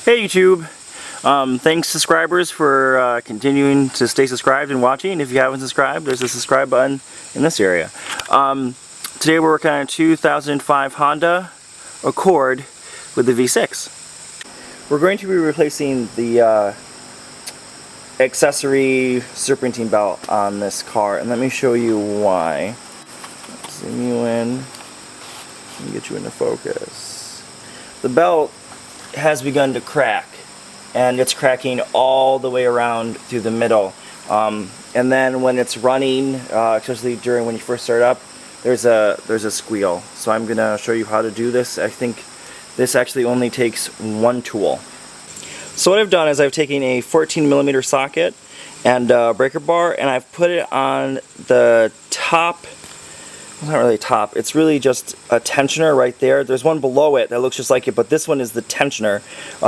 Hey YouTube! Thanks subscribers for continuing to stay subscribed and watching. If you haven't subscribed, there's a subscribe button in this area. Today we're working on a 2005 Honda Accord with the V6. We're going to be replacing the accessory serpentine belt on this car, and let me show you why. Zoom you in and get you into focus. The belt has begun to crack, and it's cracking all the way around through the middle, and then when it's running, especially during when you first start up, there's a squeal. So I'm gonna show you how to do this. I think this actually only takes one tool. So what I've done is I've taken a 14mm socket and a breaker bar, and I've put it on the top. It's not really top, it's really just a tensioner right there. There's one below it that looks just like it, but this one is the tensioner.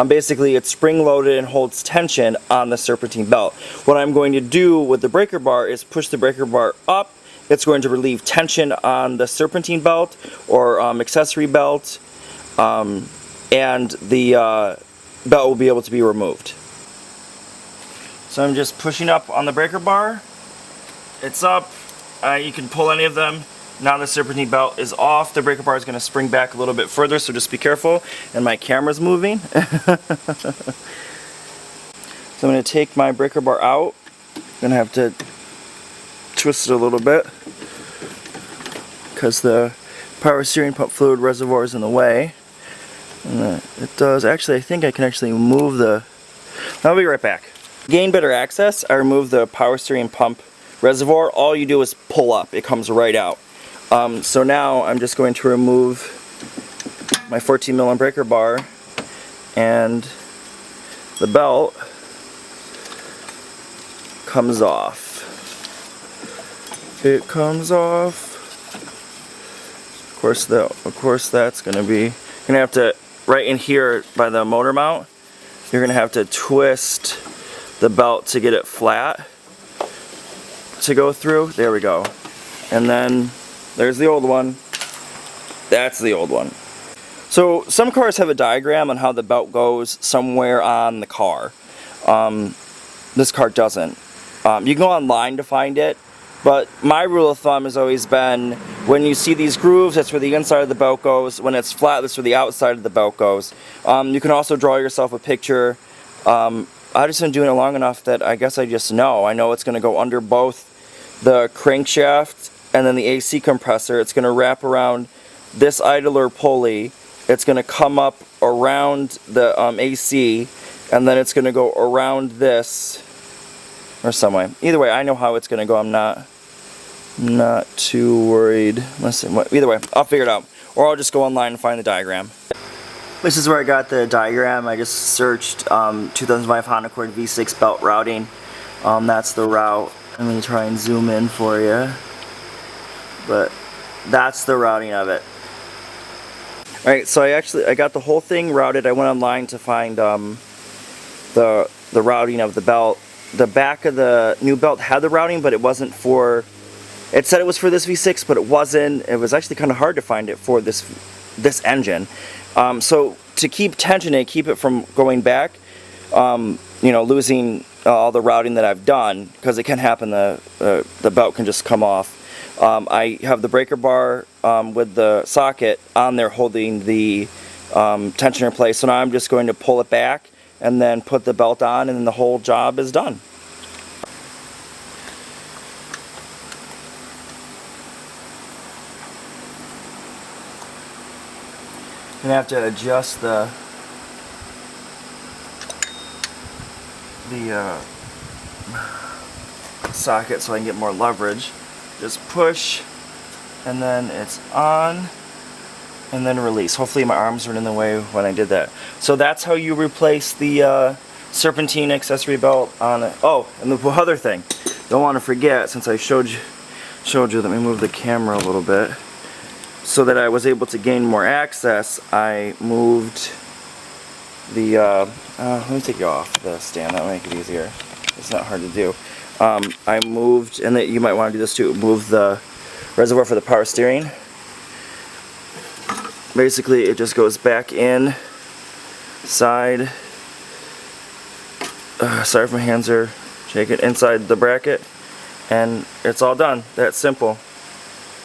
Basically it's spring loaded and holds tension on the serpentine belt. What I'm going to do with the breaker bar is push the breaker bar up. It's going to relieve tension on the serpentine belt or accessory belt, and the belt will be able to be removed. So I'm just pushing up on the breaker bar. It's up. You can pull any of them. Now the serpentine belt is off. The breaker bar is going to spring back a little bit further, so just be careful. And my camera's moving. So I'm going to take my breaker bar out. I'm going to have to twist it a little bit because the power steering pump fluid reservoir is in the way. And it does. Actually, I think I can actually move the... I'll be right back. To gain better access, I remove the power steering pump reservoir. All you do is pull up. It comes right out. So now I'm just going to remove my 14mm breaker bar, and the belt comes off. It comes off. Of course that's going to be, you're going to have to, right in here by the motor mount, you're going to have to twist the belt to get it flat to go through. There we go. And then there's the old one. That's the old one. So some cars have a diagram on how the belt goes somewhere on the car. This car doesn't. You can go online to find it, but my rule of thumb has always been when you see these grooves, that's where the inside of the belt goes. When it's flat, that's where the outside of the belt goes. You can also draw yourself a picture. I've just been doing it long enough that I guess I just know. I know it's going to go under both the crankshaft and then the AC compressor. It's going to wrap around this idler pulley. It's going to come up around the AC, and then it's going to go around this, or some way. Either way, I know how it's going to go. I'm not too worried. Either way, I'll figure it out. Or I'll just go online and find the diagram. This is where I got the diagram. I just searched 2005 Honda Accord V6 belt routing. That's the route. I'm going to try and zoom in for you. But that's the routing of it. Alright, so I got the whole thing routed. I went online to find the routing of the belt. The back of the new belt had the routing, but it wasn't for... It said it was for this V6, but it wasn't. It was actually kind of hard to find it for this engine. So to keep tension and keep it from going back, you know, losing all the routing that I've done, because it can happen, the belt can just come off. I have the breaker bar with the socket on there holding the tensioner in place. So now I'm just going to pull it back and then put the belt on, and then the whole job is done. I'm going to have to adjust the socket so I can get more leverage. Just push, and then it's on, and then release. Hopefully my arms weren't in the way when I did that. So that's how you replace the serpentine accessory belt on it. Oh, and the other thing, don't want to forget, since I showed you, let me move the camera a little bit, so that I was able to gain more access. I moved the, let me take you off the stand, that'll make it easier. It's not hard to do. I moved, and that you might want to do this too, move the reservoir for the power steering. Basically it just goes back in, side, sorry if my hands are shaking, inside the bracket, and it's all done. That's simple.